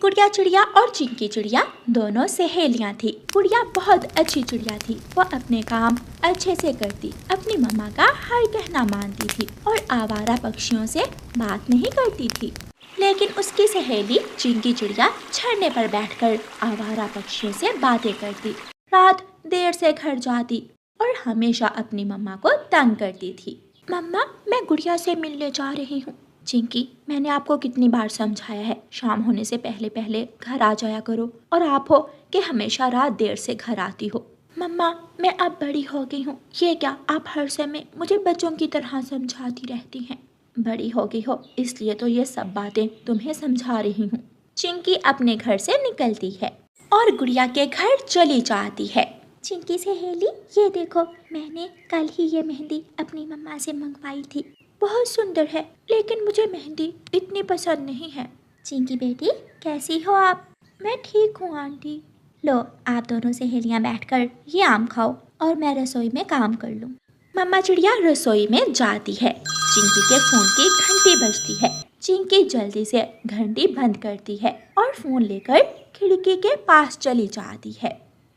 गुड़िया चिड़िया और चिंकी चिड़िया दोनों सहेलियां थी। गुड़िया बहुत अच्छी चिड़िया थी। वो अपने काम अच्छे से करती, अपनी मम्मा का हर कहना मानती थी और आवारा पक्षियों से बात नहीं करती थी। लेकिन उसकी सहेली चिंकी चिड़िया झरने पर बैठकर आवारा पक्षियों से बातें करती, रात देर से घर जाती और हमेशा अपनी मम्मा को तंग करती थी। मम्मा, मैं गुड़िया से मिलने जा रही हूँ। चिंकी, मैंने आपको कितनी बार समझाया है, शाम होने से पहले पहले घर आ जाया करो, और आप हो कि हमेशा रात देर से घर आती हो। मम्मा, मैं अब बड़ी हो गई हूँ। ये क्या, आप हर समय मुझे बच्चों की तरह समझाती रहती हैं। बड़ी हो गई हो इसलिए तो ये सब बातें तुम्हें समझा रही हूँ। चिंकी अपने घर से निकलती है और गुड़िया के घर चली जाती है। चिंकी सहेली, ये देखो, मैंने कल ही ये मेहंदी अपनी मम्मा से मंगवाई थी। बहुत सुंदर है, लेकिन मुझे मेहंदी इतनी पसंद नहीं है। चिंकी बेटी, कैसी हो आप? मैं ठीक हूँ आंटी। लो, आप दोनों सहेलियाँ बैठकर ये आम खाओ और मैं रसोई में काम कर लूँ। मम्मा चिड़िया रसोई में जाती है। चिंकी के फोन की घंटी बजती है। चिंकी जल्दी से घंटी बंद करती है और फोन लेकर खिड़की के पास चली जाती है।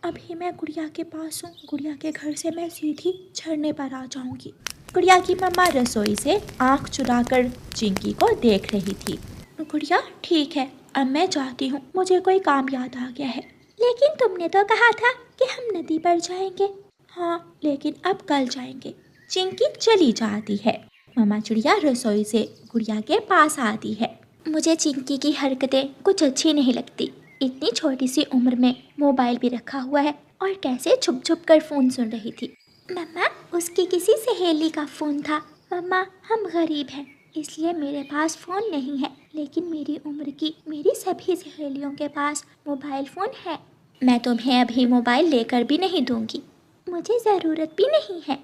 अभी मैं गुड़िया के पास हूँ, गुड़िया के घर से मैं सीधी झरने पर आ जाऊंगी। गुड़िया की मम्मा रसोई से आंख चुराकर चिंकी को देख रही थी। गुड़िया, ठीक है, अब मैं जाती हूँ, मुझे कोई काम याद आ गया है। लेकिन तुमने तो कहा था कि हम नदी पर जाएंगे। हाँ, लेकिन अब कल जाएंगे। चिंकी चली जाती है। मम्मा चिड़िया रसोई से गुड़िया के पास आती है। मुझे चिंकी की हरकतें कुछ अच्छी नहीं लगती। इतनी छोटी सी उम्र में मोबाइल भी रखा हुआ है और कैसे छुप छुप कर फोन सुन रही थी। मम्मा, उसकी किसी सहेली का फोन था। मम्मा, हम गरीब हैं इसलिए मेरे पास फोन नहीं है, लेकिन मेरी उम्र की मेरी सभी सहेलियों के पास मोबाइल फोन है। मैं तुम्हें अभी मोबाइल लेकर भी नहीं दूंगी, मुझे ज़रूरत भी नहीं है।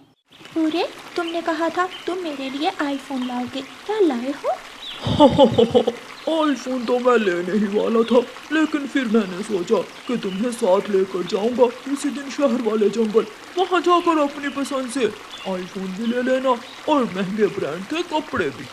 पूरे, तुमने कहा था तुम मेरे लिए आईफोन लाओगे, क्या लाए हो? आईफोन तो मैं लेने ही वाला था, लेकिन फिर मैंने सोचा कि तुम्हें साथ लेकर जाऊंगा उसी दिन शहर वाले जंगल। वहां जाकर अपनी पसंद से आईफोन भी ले लेना और महंगे ब्रांड के कपड़े भी।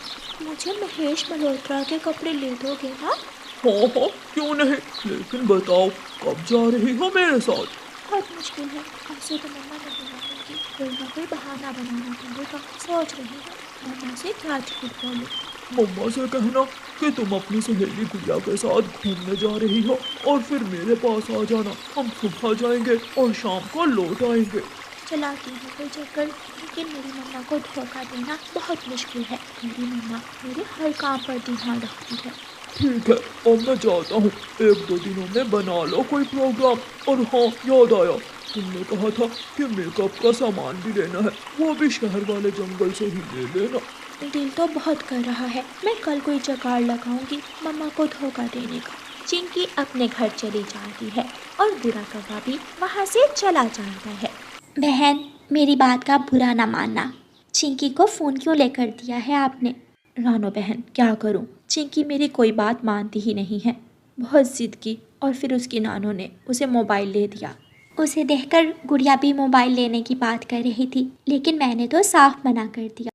मुझे महेश मल्होत्रा के कपड़े ले दोगे ना? हाँ हाँ, क्यों नहीं, लेकिन बताओ कब जा रही हो मेरे साथ? बहुत मुश्किल है, ऐसे तो मम्मा नहीं मानेगी, कोई ना कोई बहाना बनाना पड़ेगा। सोच रही हूँ मम्मा से क्या झूठ बोलूं। मम्मा से कहना कि तुम अपनी सहेली गुड़िया के साथ घूमने जा रही हो और फिर मेरे पास आ जाना। हम सुबह जाएंगे और शाम को लौट आएंगे। चलाती हूँ कोई चक्कर, लेकिन मेरी मम्मा को धोखा देना बहुत मुश्किल है। मेरी मम्मा मेरे हर काम पर ध्यान रखती है। ठीक है, अब मैं जाता हूँ, 1-2 दिनों में बना लो कोई प्रोग्राम। और हाँ, याद आया, तुमने कहा था कि मेकअप का सामान भी लेना है, वो भी शहर वाले जंगल से ही ले लेना। दिल तो बहुत कर रहा है, मैं कल कोई जुगाड़ लगाऊंगी मम्मा को धोखा देने का। चिंकी अपने घर चली जाती है और बुरा कौवा भी वहाँ से चला जाता है। बहन, मेरी बात का बुरा ना मानना, चिंकी को फ़ोन क्यों लेकर दिया है आपने? रानो बहन, क्या करूं, चिंकी मेरी कोई बात मानती ही नहीं है। बहुत जिद की और फिर उसकी नानों ने उसे मोबाइल ले दिया। उसे देखकर गुड़िया भी मोबाइल लेने की बात कर रही थी, लेकिन मैंने तो साफ मना कर दिया।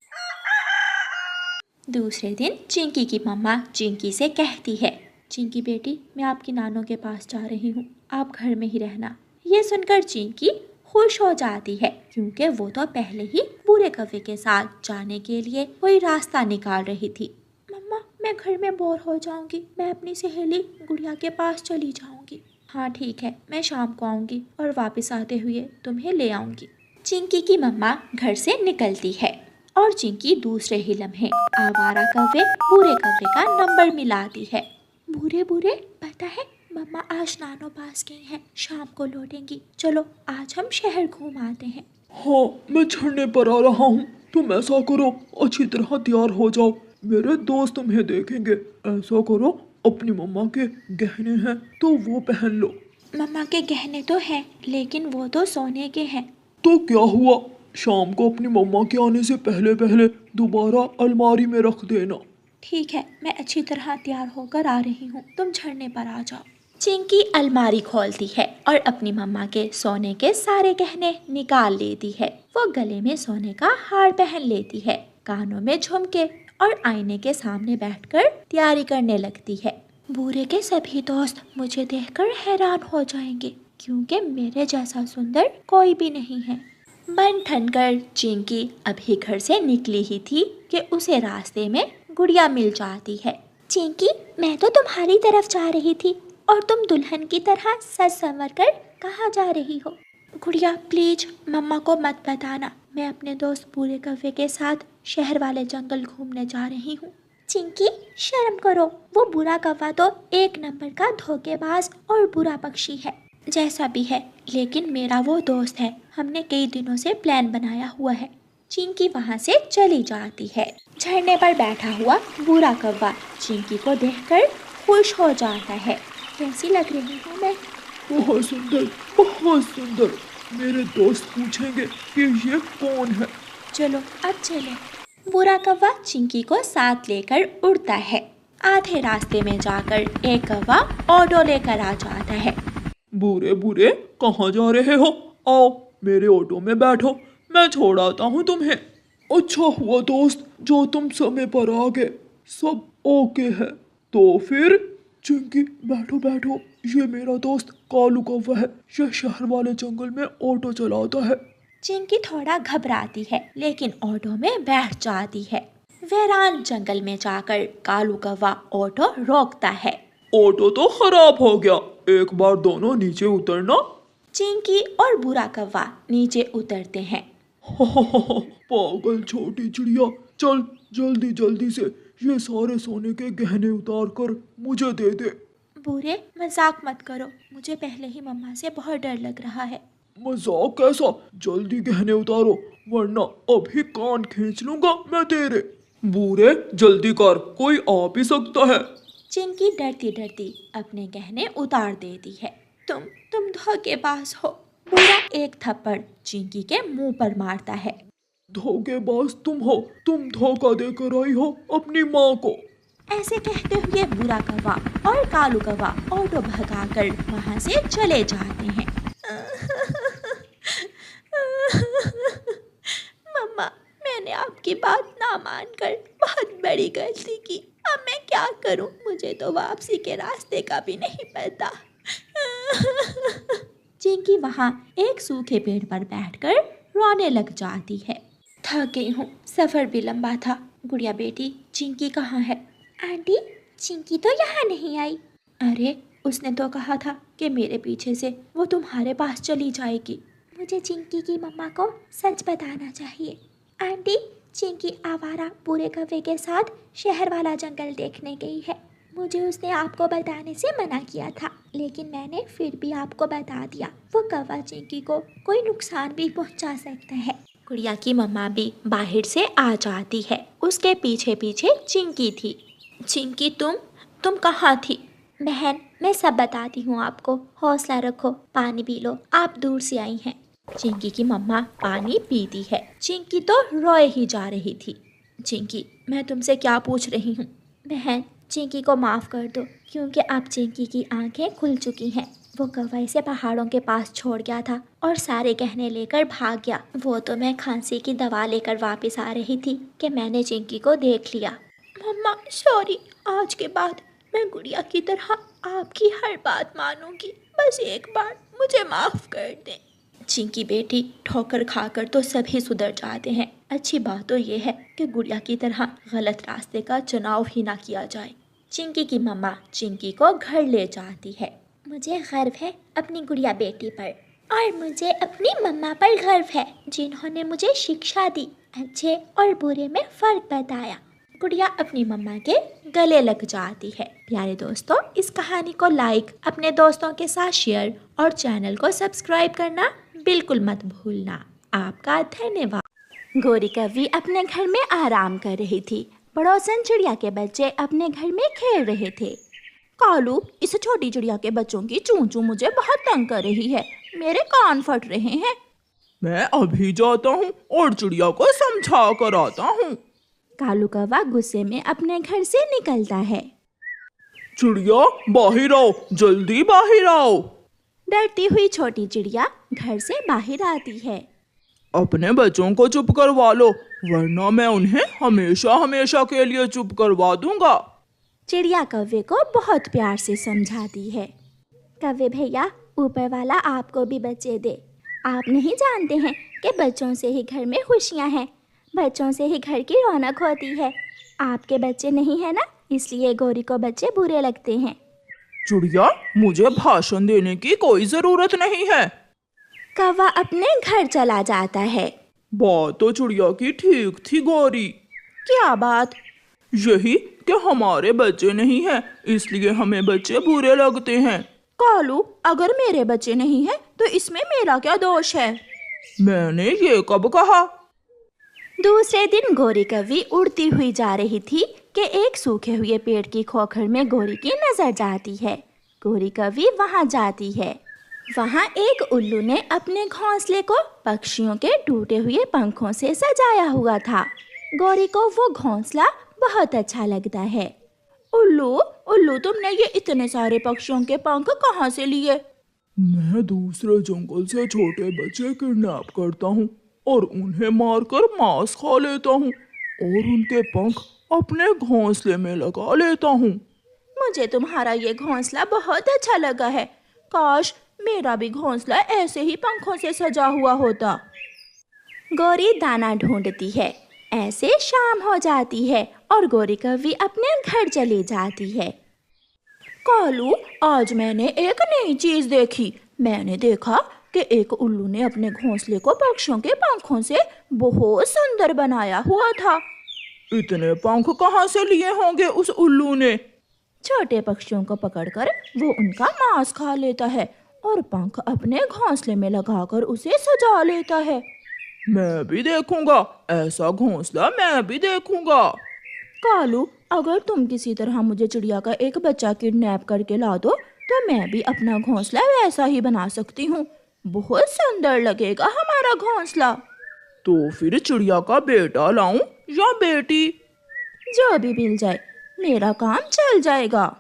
दूसरे दिन चिंकी की मम्मा चिंकी से कहती है, चिंकी बेटी, मैं आपकी नानों के पास जा रही हूँ, आप घर में ही रहना। ये सुनकर चिंकी खुश हो जाती है, क्योंकि वो तो पहले ही बुरे कौवे के साथ जाने के लिए कोई रास्ता निकाल रही थी। मम्मा, मैं घर में बोर हो जाऊंगी, मैं अपनी सहेली गुड़िया के पास चली जाऊंगी। हाँ ठीक है, मैं शाम को आऊंगी और वापस आते हुए तुम्हें ले आऊंगी। चिंकी की मम्मा घर से निकलती है और चिंकी दूसरे ही लम्हे आवारा कौवे बुरे कौवे का नंबर मिलाती है। बुरे बुरे, पता है मम्मा आज नानो पास गई हैं, शाम को लौटेंगी, चलो आज हम शहर घूम आते हैं। हाँ, मैं झरने पर आ रहा हूँ, तुम ऐसा करो, अच्छी तरह तैयार हो जाओ, मेरे दोस्त तुम्हें देखेंगे। ऐसा करो, अपनी मम्मा के गहने हैं तो वो पहन लो। मम्मा के गहने तो हैं, लेकिन वो तो सोने के हैं। तो क्या हुआ, शाम को अपनी मम्मा के आने से पहले पहले दोबारा अलमारी में रख देना। ठीक है, मैं अच्छी तरह तैयार होकर आ रही हूँ, तुम झरने पर आ जाओ। चिंकी अलमारी खोलती है और अपनी मम्मा के सोने के सारे गहने निकाल लेती है। वो गले में सोने का हार पहन लेती है, कानों में झुमके, और आईने के सामने बैठकर तैयारी करने लगती है। बूढ़े के सभी दोस्त मुझे देखकर हैरान हो जाएंगे क्योंकि मेरे जैसा सुंदर कोई भी नहीं है। बन ठनकर चिंकी अभी घर से निकली ही थी कि उसे रास्ते में गुड़िया मिल जाती है। चिंकी, मैं तो तुम्हारी तरफ जा रही थी और तुम दुल्हन की तरह सज संवर कर कहाँ जा रही हो? गुड़िया प्लीज मम्मा को मत बताना, मैं अपने दोस्त बूढ़े कव्वे के साथ शहर वाले जंगल घूमने जा रही हूँ। चिंकी शर्म करो, वो बुरा कौवा तो एक नंबर का धोखेबाज और बुरा पक्षी है। जैसा भी है लेकिन मेरा वो दोस्त है, हमने कई दिनों से प्लान बनाया हुआ है। चिंकी वहाँ से चली जाती है। झरने पर बैठा हुआ बुरा कौवा चिंकी को देखकर खुश हो जाता है। कैसी लग रही हूँ मैं? बहुत सुंदर, बहुत सुंदर। मेरे दोस्त पूछेंगे कि ये कौन है। चलो अब चले। बुरा कौवा चिंकी को साथ लेकर उड़ता है। आधे रास्ते में जाकर एक कौवा ऑटो लेकर आ जाता है। बूढ़े बूढ़े कहाँ जा रहे हो? आओ मेरे ऑटो में बैठो, मैं छोड़ आता हूँ तुम्हें। अच्छा हुआ दोस्त जो तुम समय पर आ गए, सब ओके है। तो फिर चिंकी बैठो बैठो, ये मेरा दोस्त कालू कौवा है, ये शहर वाले जंगल में ऑटो चलाता है। चिंकी थोड़ा घबराती है लेकिन ऑटो में बैठ जाती है। वीरान जंगल में जाकर कालू कौवा ऑटो रोकता है। ऑटो तो खराब हो गया, एक बार दोनों नीचे उतरना। चिंकी और बुरा कौवा नीचे उतरते हैं। पागल छोटी चिड़िया, चल जल्दी जल्दी से ये सारे सोने के गहने उतार कर मुझे दे दे। बूढ़े मजाक मत करो, मुझे पहले ही मम्मा से बहुत डर लग रहा है। मजाक कैसा? जल्दी गहने उतारो वरना अभी कान खींच लूंगा मैं तेरे। बूढ़े जल्दी कर, कोई आ भी सकता है। चिंकी डरती डरती अपने गहने उतार देती है। तुम धोखेबाज हो। बुरा एक थप्पड़ चिंकी के मुंह पर मारता है। धोखेबाज तुम हो, तुम धोखा देकर आई हो अपनी माँ को। ऐसे कहते हुए बुरा कौवा और कालू कौवा ऑटो भगाकर वहाँ से चले जाते हैं। मम्मा, मैंने आपकी बात ना मानकर बहुत बड़ी गलती की। अब मैं क्या करूं? मुझे तो वापसी के रास्ते का भी नहीं पता। चिंकी वहाँ एक सूखे पेड़ पर बैठकर रोने लग जाती है। थक गई हूँ, सफर भी लंबा था। गुड़िया बेटी, चिंकी कहाँ है? आंटी, चिंकी तो यहाँ नहीं आई। अरे, उसने तो कहा था कि मेरे पीछे से वो तुम्हारे पास चली जाएगी। मुझे चिंकी की मम्मा को सच बताना चाहिए। आंटी, चिंकी आवारा बुरे कौवे के साथ शहर वाला जंगल देखने गई है। मुझे उसने आपको बताने से मना किया था लेकिन मैंने फिर भी आपको बता दिया। वो कौवा चिंकी को कोई नुकसान भी पहुंचा सकता है। गुड़िया की मम्मा भी बाहर से आ जाती है। उसके पीछे पीछे चिंकी थी। चिंकी, तुम कहाँ थी? बहन, मैं सब बताती हूँ आपको, हौसला रखो, पानी पी लो, आप दूर से आई हैं। चिंकी की मम्मा पानी पीती है। चिंकी तो रोए ही जा रही थी। चिंकी, मैं तुमसे क्या पूछ रही हूँ? बहन, चिंकी को माफ़ कर दो क्योंकि अब चिंकी की आंखें खुल चुकी हैं। वो कौवा इसे पहाड़ों के पास छोड़ गया था और सारे गहने लेकर भाग गया। वो तो मैं खांसी की दवा लेकर वापस आ रही थी कि मैंने चिंकी को देख लिया। मम्मा सॉरी, आज के बाद मैं गुड़िया की तरह आपकी हर बात मानूंगी। बस एक बार मुझे माफ़ कर दें। चिंकी बेटी, ठोकर खाकर तो सभी सुधर जाते हैं। अच्छी बात तो ये है कि गुड़िया की तरह गलत रास्ते का चुनाव ही ना किया जाए। चिंकी की मम्मा चिंकी को घर ले जाती है। मुझे गर्व है अपनी गुड़िया बेटी पर और मुझे अपनी मम्मा पर गर्व है जिन्होंने मुझे शिक्षा दी, अच्छे और बुरे में फ़र्क बताया। गुड़िया अपनी मम्मा के गले लग जाती है। प्यारे दोस्तों, इस कहानी को लाइक, अपने दोस्तों के साथ शेयर और चैनल को सब्सक्राइब करना बिल्कुल मत भूलना। आपका धन्यवाद। गोरी कव्वी अपने घर में आराम कर रही थी। पड़ोसन चिड़िया के बच्चे अपने घर में खेल रहे थे। कालू, इस छोटी चिड़िया के बच्चों की चूं चूं मुझे बहुत तंग कर रही है, मेरे कान फट रहे हैं। मैं अभी जाता हूँ और चिड़िया को समझा कर आता हूँ। कालू कौवा गुस्से में अपने घर से निकलता है। चिड़िया बाहर आओ, जल्दी बाहर आओ। डरती हुई छोटी चिड़िया घर से बाहर आती है। अपने बच्चों को चुप करवा लो वरना मैं उन्हें हमेशा हमेशा के लिए चुप करवा दूंगा। चिड़िया कौवे को बहुत प्यार से समझाती है। कौवे भैया, ऊपर वाला आपको भी बच्चे दे। आप नहीं जानते हैं कि बच्चों से ही घर में खुशियाँ हैं, बच्चों से ही घर की रौनक होती है। आपके बच्चे नहीं है ना, इसलिए गौरी को बच्चे बुरे लगते हैं। चिड़िया, मुझे भाषण देने की कोई जरूरत नहीं है। कौवा अपने घर चला जाता है। बात तो चिड़िया की ठीक थी गौरी। क्या बात? यही कि हमारे बच्चे नहीं हैं, इसलिए हमें बच्चे बुरे लगते हैं। कालू, अगर मेरे बच्चे नहीं हैं तो इसमें मेरा क्या दोष है? मैंने ये कब कहा? दूसरे दिन गौरी कौवी उड़ती हुई जा रही थी कि एक सूखे हुए पेड़ की खोखर में गौरी की नजर जाती है। गौरी कौवी वहां जाती है। वहां एक उल्लू ने अपने घोंसले को पक्षियों के टूटे हुए पंखों से सजाया हुआ था। गौरी को वो घोंसला बहुत अच्छा लगता है। उल्लू, उल्लू, तुमने ये इतने सारे पक्षियों के पंख कहाँ से लिए? मैं दूसरे जंगल से छोटे बच्चे किडनैप करता हूँ और उन्हें मारकर मांस खा लेता हूँ और उनके पंख अपने घोंसले में लगा लेता हूँ। मुझे तुम्हारा ये घोंसला बहुत अच्छा लगा है। काश मेरा भी घोंसला ऐसे ही पंखों से सजा हुआ होता। गौरी दाना ढूंढती है। ऐसे शाम हो जाती है और गौरी कौवी अपने घर चली जाती है। कालू, आज मैंने एक नई चीज देखी। मैंने देखा कि एक उल्लू ने अपने घोंसले को पक्षियों के पंखों से बहुत सुंदर बनाया हुआ था। इतने पंख कहाँ से लिए होंगे उस उल्लू ने? छोटे पक्षियों को पकड़कर वो उनका मांस खा लेता है और पंख अपने घोंसले में लगाकर उसे सजा लेता है। मैं भी देखूंगा, ऐसा घोंसला मैं भी देखूंगा। कालू, अगर तुम किसी तरह मुझे चिड़िया का एक बच्चा किडनैप करके ला दो तो मैं भी अपना घोंसला वैसा ही बना सकती हूँ। बहुत सुंदर लगेगा हमारा घोंसला। तो फिर चिड़िया का बेटा लाऊं या बेटी? जो भी मिल जाए, मेरा काम चल जाएगा।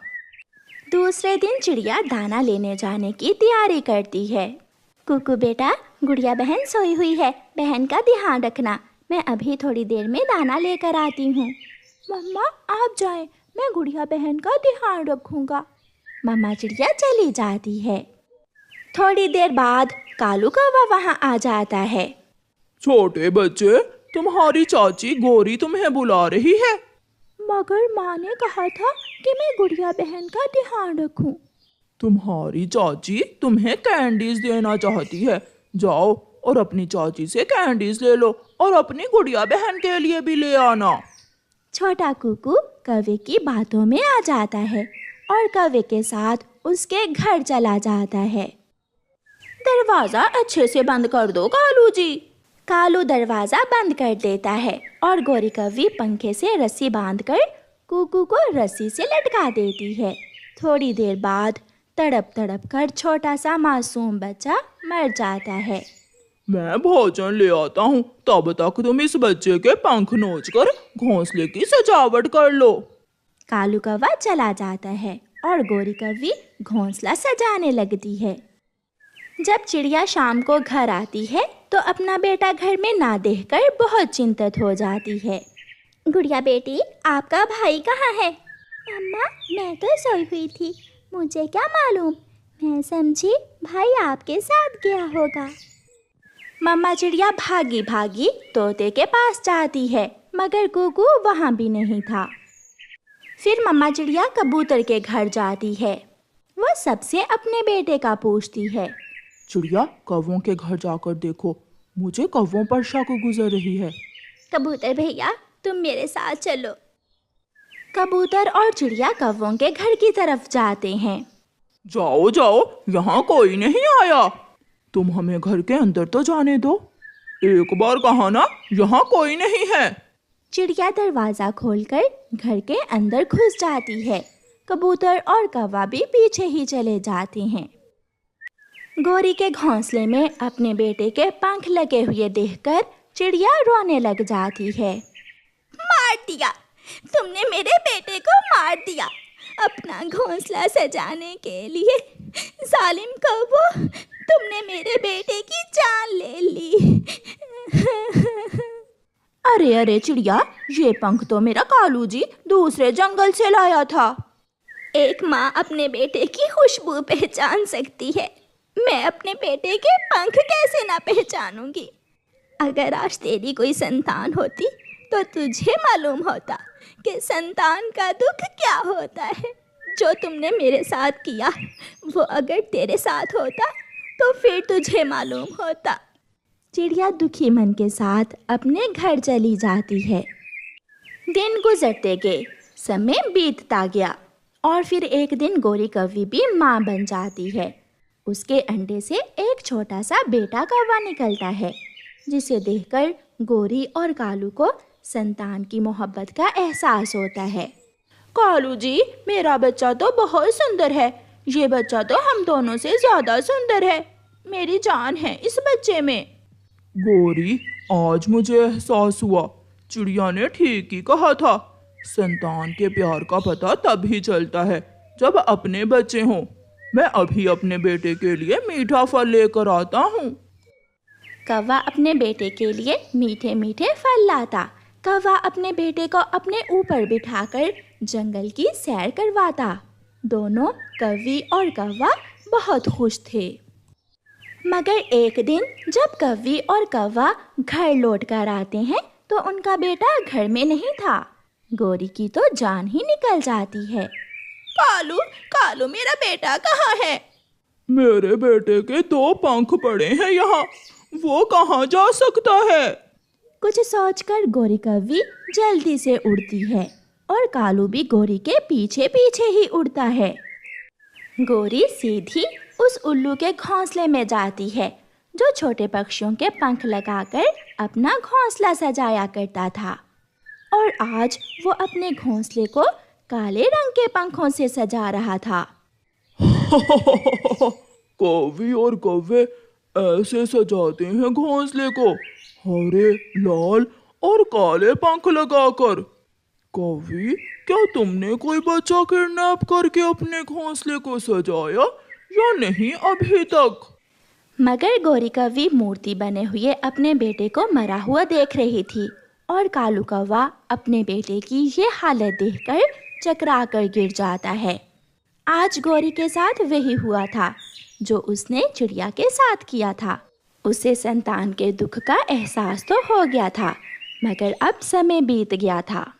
दूसरे दिन चिड़िया दाना लेने जाने की तैयारी करती है। कुकू बेटा, गुड़िया बहन सोई हुई है, बहन का ध्यान रखना। मैं अभी थोड़ी देर में दाना लेकर आती हूँ। मम्मा, आप जाएं, मैं गुड़िया बहन का ध्यान रखूंगा। मम्मा चिड़िया चली जाती है। थोड़ी देर बाद कालू कौवा वहाँ आ जाता है। छोटे बच्चे, तुम्हारी चाची गौरी तुम्हें बुला रही है। मगर माँ ने कहा था कि मैं गुड़िया बहन का ध्यान रखूं। तुम्हारी चाची तुम्हें कैंडीज देना चाहती है। जाओ और अपनी चाची से कैंडीज ले लो और अपनी गुड़िया बहन के लिए भी ले आना। छोटा कुकू कौवे की बातों में आ जाता है और कौवे के साथ उसके घर चला जाता है। दरवाजा अच्छे से बंद कर दो कालू जी। कालू दरवाजा बंद कर देता है और गौरी कौवी पंखे से रस्सी बांधकर कुकू को रस्सी से लटका देती है। थोड़ी देर बाद तड़प तड़प कर छोटा सा मासूम बच्चा मर जाता है। मैं भोजन ले आता हूँ, तब तक तुम इस बच्चे के पंख नोचकर घोंसले की सजावट कर लो। कालू कौवा चला जाता है और गौरी कौवी घोंसला सजाने लगती है। जब चिड़िया शाम को घर आती है तो अपना बेटा घर में ना देखकर बहुत चिंतित हो जाती है। गुड़िया बेटी, आपका भाई कहाँ है? अम्मा, मैं तो सोई हुई थी, मुझे क्या मालूम। मैं समझी भाई आपके साथ गया होगा। मम्मा चिड़िया भागी भागी तोते के पास जाती है, मगर कुकू वहाँ भी नहीं था। फिर मम्मा चिड़िया कबूतर के घर जाती है। वो सबसे अपने बेटे का पूछती है। चिड़िया, कौवों के घर जाकर देखो, मुझे कौवों पर शक गुजर रही है। कबूतर भैया, तुम मेरे साथ चलो। कबूतर और चिड़िया कौवों के घर की तरफ जाते हैं। जाओ जाओ, यहाँ कोई नहीं आया। तुम हमें घर के अंदर तो जाने दो। एक बार कहा ना, यहाँ कोई नहीं है। चिड़िया दरवाजा खोलकर घर के अंदर घुस जाती है। कबूतर और कौवा भी पीछे ही चले जाते हैं। गौरी के घोंसले में अपने बेटे के पंख लगे हुए देखकर चिड़िया रोने लग जाती है। मार दिया, तुमने मेरे बेटे को मार दिया अपना घोंसला सजाने के लिए। जालिम कौवो, तुमने मेरे बेटे की जान ले ली। अरे अरे चिड़िया, ये पंख तो मेरा कालू जी दूसरे जंगल से लाया था। एक माँ अपने बेटे की खुशबू पहचान सकती है, मैं अपने बेटे के पंख कैसे ना पहचानूंगी। अगर आज तेरी कोई संतान होती तो तुझे मालूम होता कि संतान का दुख क्या होता है। जो तुमने मेरे साथ किया वो अगर तेरे साथ होता तो फिर तुझे मालूम होता। चिड़िया दुखी मन के साथ अपने घर चली जाती है। दिन गुजरते गए, समय बीतता गया और फिर एक दिन गोरी कौवी भी माँ बन जाती है। उसके अंडे से एक छोटा सा बेटा कौवा निकलता है, जिसे देखकर गोरी और कालू को संतान की मोहब्बत का एहसास होता है। कालू जी, मेरा बच्चा तो बहुत सुंदर है, ये बच्चा तो हम दोनों से ज़्यादा सुंदर है, मेरी जान है इस बच्चे में। गोरी, आज मुझे एहसास हुआ, चिड़िया ने ठीक ही कहा था। संतान के प्यार का पता तभी चलता है जब अपने बच्चे हों। मैं अभी अपने बेटे के लिए मीठा फल लेकर आता हूँ। कौवा अपने बेटे के लिए मीठे मीठे फल लाता। कौवा अपने बेटे को अपने ऊपर बिठाकर जंगल की सैर करवाता। दोनों कौवी और कौवा बहुत खुश थे। मगर एक दिन जब कौवी और कौवा घर लौट कर आते हैं तो उनका बेटा घर में नहीं था। गोरी की तो जान ही निकल जाती है। कालू, कालू, मेरा बेटा कहाँ है? मेरे बेटे के 2 पंख पड़े हैं यहाँ, वो कहाँ जा सकता है? कुछ सोचकर गोरी कौवी जल्दी से उड़ती है और कालू भी गोरी के पीछे पीछे ही उड़ता है। गोरी सीधी उस उल्लू के घोंसले में जाती है, जो छोटे पक्षियों के पंख लगाकर अपना घोंसला सजाया करता था। और आज वो अपने घोंसले को काले रंग के पंखों से सजा रहा था। कौवी और कौवे ऐसे सजाते हैं घोंसले को, हरे, लाल और काले पंख लगाकर। कौवी, क्या तुमने कोई बच्चा किडनैप करके अपने घोंसले को सजाया या नहीं अभी तक? मगर गोरी कौवी मूर्ति बने हुए अपने बेटे को मरा हुआ देख रही थी और कालू कौवा अपने बेटे की ये हालत देखकर चकरा कर गिर जाता है। आज गोरी के साथ वही हुआ था जो उसने चिड़िया के साथ किया था। उसे संतान के दुख का एहसास तो हो गया था, मगर अब समय बीत गया था।